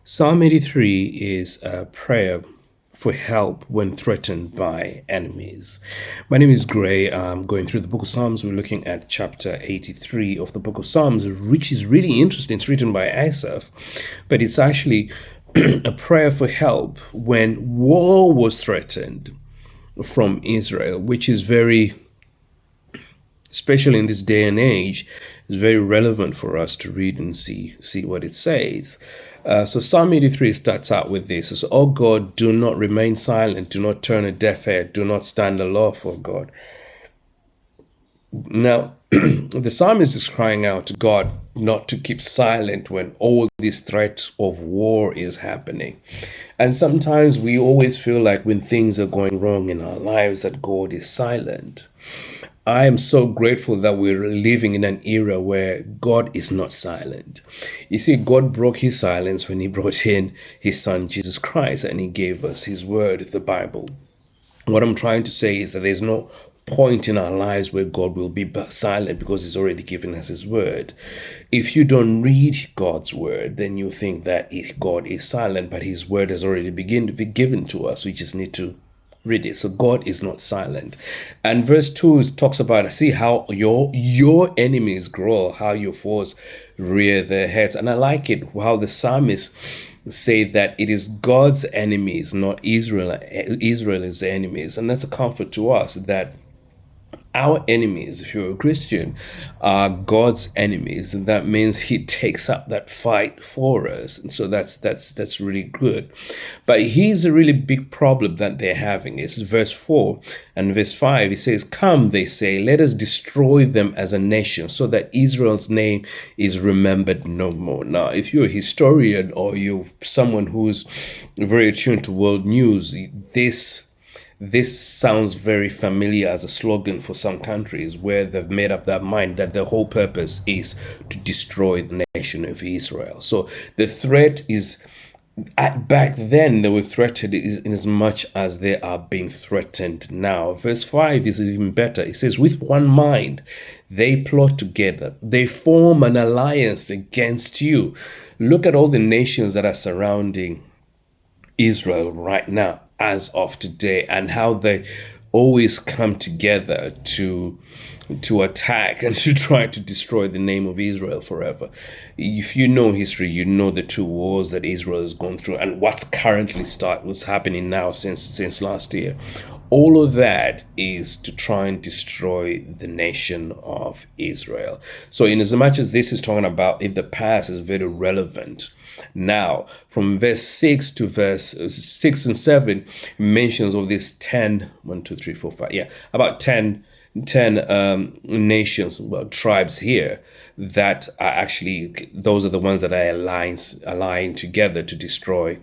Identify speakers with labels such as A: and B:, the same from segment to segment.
A: Psalm 83 is a prayer for help when threatened by enemies. My name is Gray. I'm going through the book of Psalms. We're looking at chapter 83 of the book of Psalms, which is really interesting. It's written by Asaph, but it's actually a prayer for help when war was threatened from Israel, which is very, especially in this day and age, is very relevant for us to read and see what it says. So Psalm 83 starts out with this. It says, "Oh God, do not remain silent. Do not turn a deaf ear. Do not stand aloof, oh God." Now, the psalmist is crying out to God not to keep silent when all these threats of war is happening. And sometimes we always feel like when things are going wrong in our lives that God is silent. I am so grateful that we're living in an era where God is not silent. You see, God broke his silence when he brought in his son, Jesus Christ, and he gave us his word, the Bible. What I'm trying to say is that there's no point in our lives where God will be silent because he's already given us his word. If you don't read God's word, then you think that God is silent, but his word has already begun to be given to us. We just need to read it. So God is not silent. And verse 2 talks about, see how your enemies grow, how your foes rear their heads. And I like it how the psalmist say that it is God's enemies, not Israel's enemies. And that's a comfort to us that our enemies, if you're a Christian, are God's enemies, and that means he takes up that fight for us. And so that's really good. But here's a really big problem that they're having. It's verse 4 and verse 5. It says, "Come," they say, "let us destroy them as a nation, so that Israel's name is remembered no more." Now, if you're a historian or you're someone who's very attuned to world news, this sounds very familiar as a slogan for some countries where they've made up their mind that the whole purpose is to destroy the nation of Israel. So the threat is, back then they were threatened in as much as they are being threatened now. Verse 5 is even better. It says, "With one mind they plot together. They form an alliance against you." Look at all the nations that are surrounding Israel right now, as of today, and how they always come together to attack and to try to destroy the name of Israel forever. If you know history, you know the two wars that Israel has gone through and what's happening now since last year. All of that is to try and destroy the nation of Israel. So in as much as this is talking about in the past, is very relevant now. From verse 6 to verse 6 and 7 mentions of these 10, 1, 2, 3, 4, 5, about 10 nations, tribes here that are actually, those are the ones that are aligned together to destroy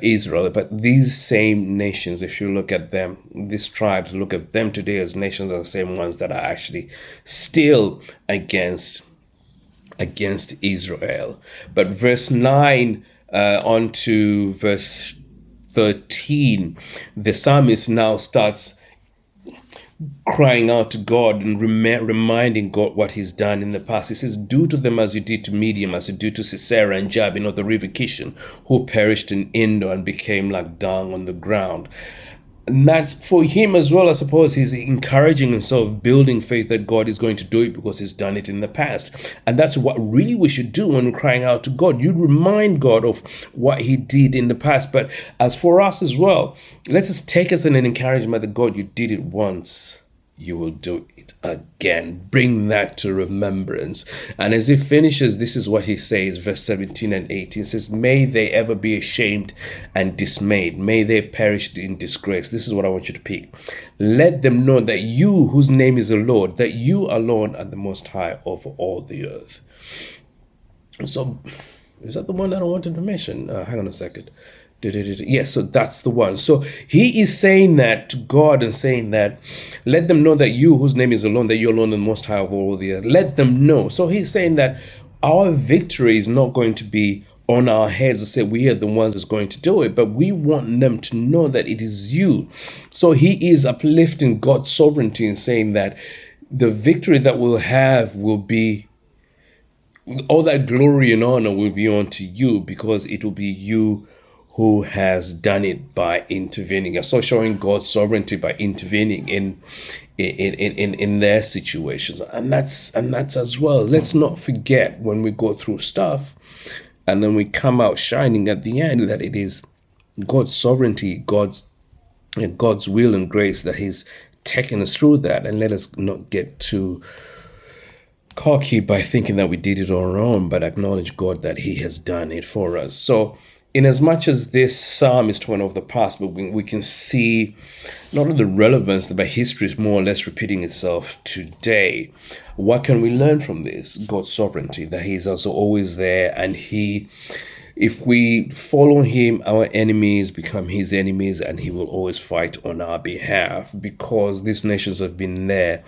A: Israel. But these same nations, if you look at them, these tribes, look at them today as nations, are the same ones that are actually still against Israel. But verse 9 on to verse 13, the psalmist now starts crying out to God and reminding God what he's done in the past. He says, "Do to them as you did to Midian, as you do to Sisera and Jabin of the river Kishon, who perished in Endor and became like dung on the ground." And that's for him as well. I suppose he's encouraging himself, building faith that God is going to do it because he's done it in the past. And that's what really we should do when we're crying out to God. You remind God of what he did in the past. But as for us as well, let's just take us in an encouragement that God, you did it once, you will do it again. Bring that to remembrance. And as he finishes, this is what he says, verse 17 and 18 says, "May they ever be ashamed and dismayed. May they perish in disgrace." This is what I want you to pick. "Let them know that you, whose name is the Lord, that you alone are the most high over all the earth." So, is that the one that I wanted to mention? Hang on a second. Yes, so that's the one. So he is saying that to God and saying that, let them know that you, whose name is alone, that you're alone and most high of all the earth. Let them know. So he's saying that our victory is not going to be on our heads to say we are the ones that's going to do it, but we want them to know that it is you. So he is uplifting God's sovereignty and saying that the victory that we'll have will be all that glory and honor will be unto you, because it will be you who has done it by intervening. So showing God's sovereignty by intervening in their situations. And that's as well. Let's not forget, when we go through stuff and then we come out shining at the end, that it is God's sovereignty, God's will and grace that He's taken us through that. And let us not get too cocky by thinking that we did it on our own, but acknowledge God that He has done it for us. So in as much as this psalm is one of the past, but we can see not only the relevance, but history is more or less repeating itself today. What can we learn from this? God's sovereignty, that He's also always there, and if we follow Him, our enemies become His enemies, and He will always fight on our behalf, because these nations have been there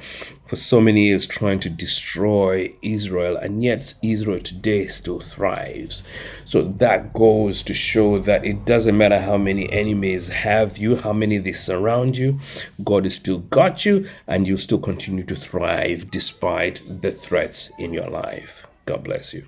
A: for so many years trying to destroy Israel, and yet Israel today still thrives. So that goes to show that it doesn't matter how many enemies have you, how many they surround you, God has still got you, and you'll still continue to thrive despite the threats in your life. God bless you.